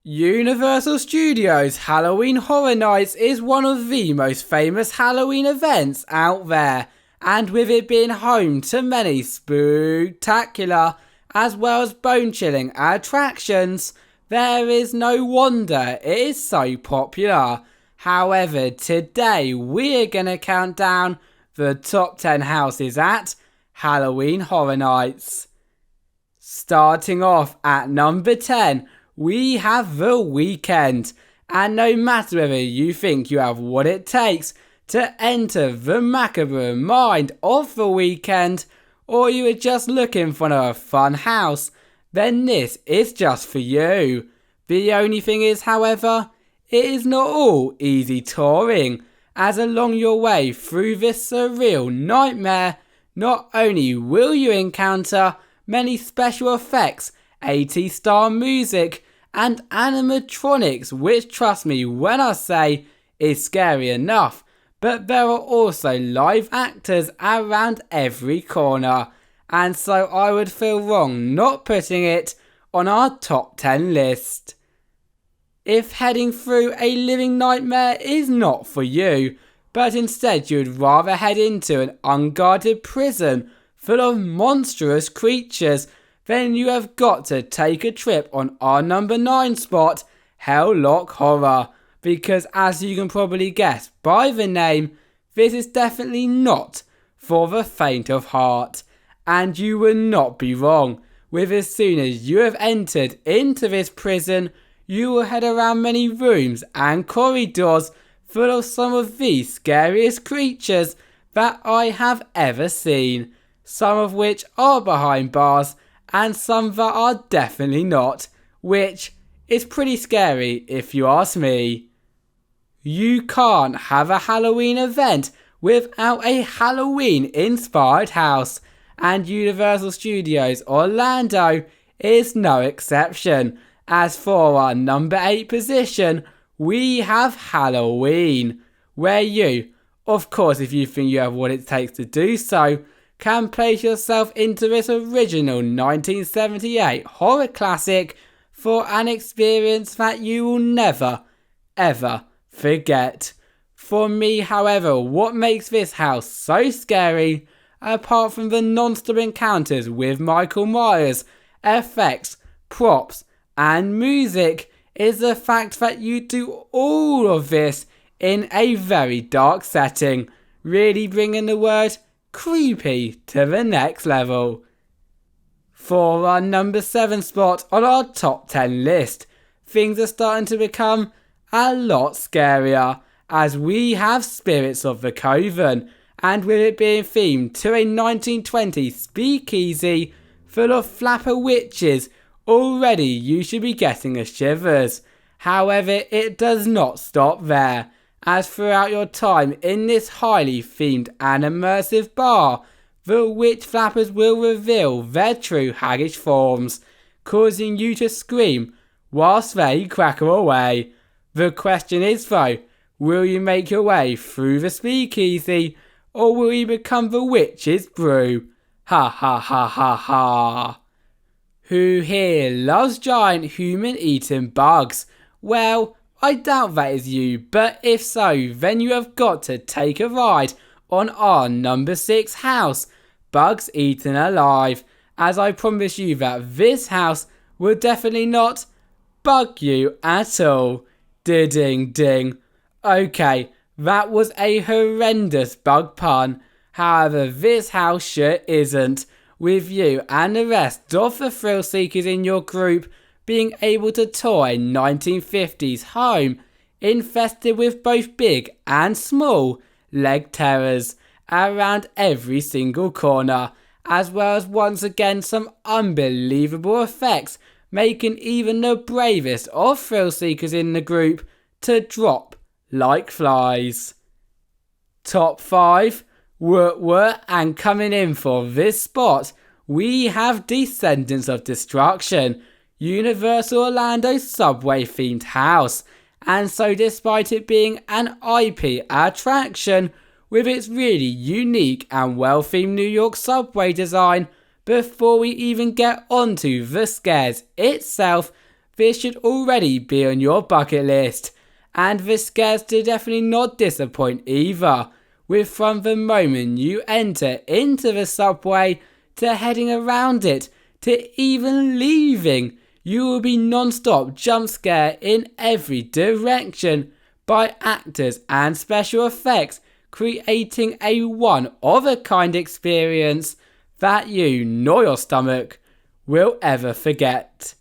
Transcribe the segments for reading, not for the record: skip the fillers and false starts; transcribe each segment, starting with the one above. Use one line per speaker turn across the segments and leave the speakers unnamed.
Universal Studios Halloween Horror Nights is one of the most famous Halloween events out there, and with it being home to many spooktacular as well as bone-chilling attractions, there is no wonder it is so popular. However, today we're gonna count down the top 10 houses at Halloween Horror Nights. Starting off at number 10, we have The Weeknd, and no matter whether you think you have what it takes to enter the macabre mind of The Weeknd, or you are just looking for a fun house, then this is just for you. The only thing is, however, it is not all easy touring, as along your way through this surreal nightmare, not only will you encounter many special effects, 80s style music, and animatronics, which, trust me when I say, is scary enough, but there are also live actors around every corner, and so I would feel wrong not putting it on our top 10 list. If heading through a living nightmare is not for you, but instead you'd rather head into an unguarded prison full of monstrous creatures, then you have got to take a trip on our number 9 spot, Hellblock Horror, because as you can probably guess by the name, this is definitely not for the faint of heart. And you will not be wrong, with as soon as you have entered into this prison, you will head around many rooms and corridors full of some of the scariest creatures that I have ever seen, some of which are behind bars and some that are definitely not, which is pretty scary if you ask me. You can't have a Halloween event without a Halloween inspired house, and Universal Studios Orlando is no exception. As for our number 8 position, we have Halloween, where you, of course if you think you have what it takes to do so, can place yourself into this original 1978 horror classic for an experience that you will never, ever forget. For me, however, what makes this house so scary, apart from the non-stop encounters with Michael Myers, effects, props, and music, is the fact that you do all of this in a very dark setting, really bringing the word creepy to the next level. For our number 7 spot on our top 10 list, things are starting to become a lot scarier, as we have Spirits of the Coven, and with it being themed to a 1920s speakeasy full of flapper witches, already you should be getting a shivers. However, it does not stop there, as throughout your time in this highly themed and immersive bar, the witch flappers will reveal their true haggish forms, causing you to scream whilst they crackle away. The question is though, will you make your way through the speakeasy, or will you become the witch's brew? Ha ha ha ha ha. Who here loves giant human-eating bugs? Well, I doubt that is you, but if so, then you have got to take a ride on our number 6 house, Bugs Eaten Alive, as I promise you that this house will definitely not bug you at all. Ding ding. Okay, that was a horrendous bug pun. However, this house sure isn't, with you and the rest of the thrill seekers in your group being able to tour a 1950s home infested with both big and small leg terrors around every single corner, as well as once again some unbelievable effects, making even the bravest of thrill seekers in the group to drop like flies. Top 5, and coming in for this spot, we have Descendants of Destruction, Universal Orlando's subway themed house, and so despite it being an IP attraction with its really unique and well themed New York subway design, before we even get onto the scares itself, this should already be on your bucket list. And the scares do definitely not disappoint either, with from the moment you enter into the subway to heading around it to even leaving, you will be non-stop jump scare in every direction by actors and special effects, creating a one-of-a-kind experience that you nor your stomach will ever forget.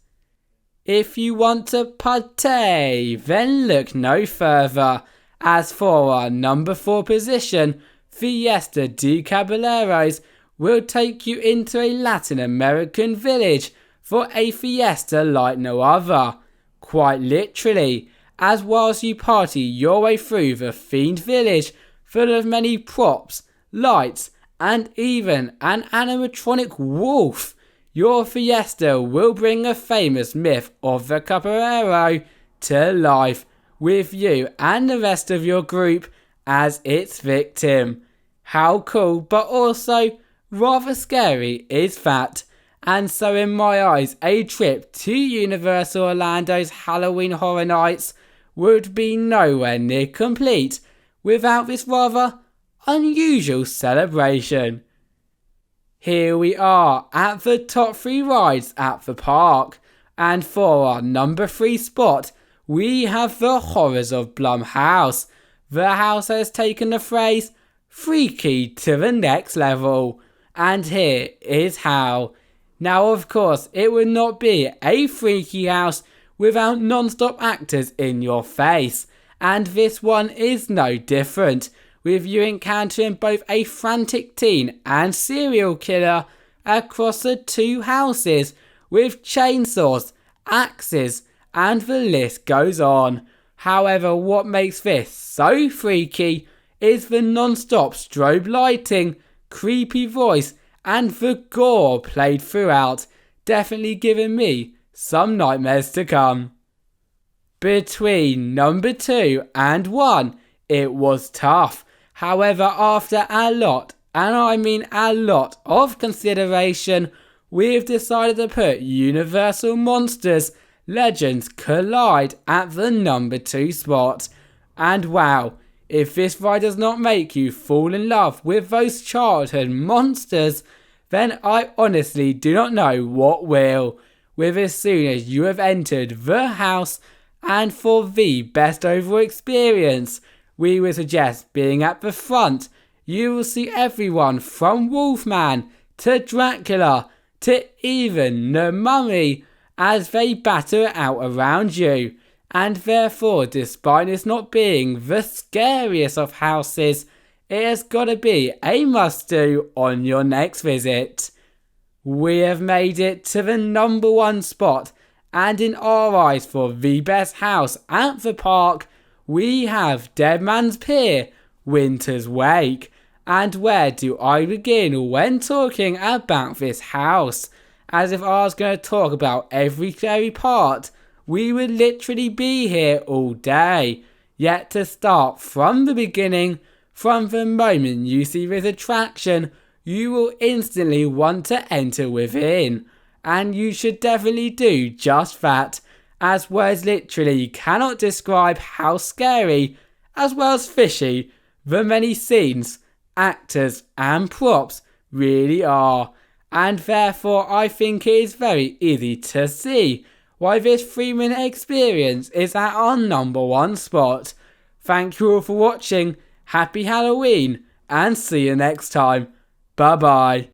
If you want to partay, then look no further, as for our number 4 position, Fiesta de Chupacabras will take you into a Latin American village for a fiesta like no other, quite literally, as whilst you party your way through the themed village full of many props, lights, and even an animatronic wolf, your fiesta will bring a famous myth of the capoeiro to life, with you and the rest of your group as its victim. How cool, but also rather scary is that? And so in my eyes, a trip to Universal Orlando's Halloween Horror Nights would be nowhere near complete without this rather unusual celebration. Here we are at the top 3 rides at the park, and for our number 3 spot, we have the Horrors of Blumhouse. The house has taken the phrase freaky to the next level, and here is how. Now of course, it would not be a freaky house without non-stop actors in your face, and this one is no different, with you encountering both a frantic teen and serial killer across the 2 houses, with chainsaws, axes, and the list goes on. However, what makes this so freaky is the non-stop strobe lighting, creepy voice, and the gore played throughout, definitely giving me some nightmares to come. Between number 2 and 1, it was tough. However, after a lot, and I mean a lot of consideration, we've decided to put Universal Monsters Legends Collide at the number 2 spot. And wow, if this ride does not make you fall in love with those childhood monsters, then I honestly do not know what will, with as soon as you have entered the house. And for the best overall experience, we would suggest being at the front. You will see everyone from Wolfman to Dracula to even the Mummy as they batter it out around you. And therefore, despite this not being the scariest of houses, it has got to be a must-do on your next visit. We have made it to the number 1 spot, and in our eyes for the best house at the park, we have Dead Man's Pier, Winter's Wake. And where do I begin when talking about this house? As if I was going to talk about every scary part, we would literally be here all day. Yet to start from the beginning, from the moment you see this attraction, you will instantly want to enter within. And you should definitely do just that, as words literally cannot describe how scary, as well as fishy, the many scenes, actors and props really are. And therefore I think it is very easy to see why this 3-minute experience is at our number 1 spot. Thank you all for watching, happy Halloween, and see you next time. Bye bye.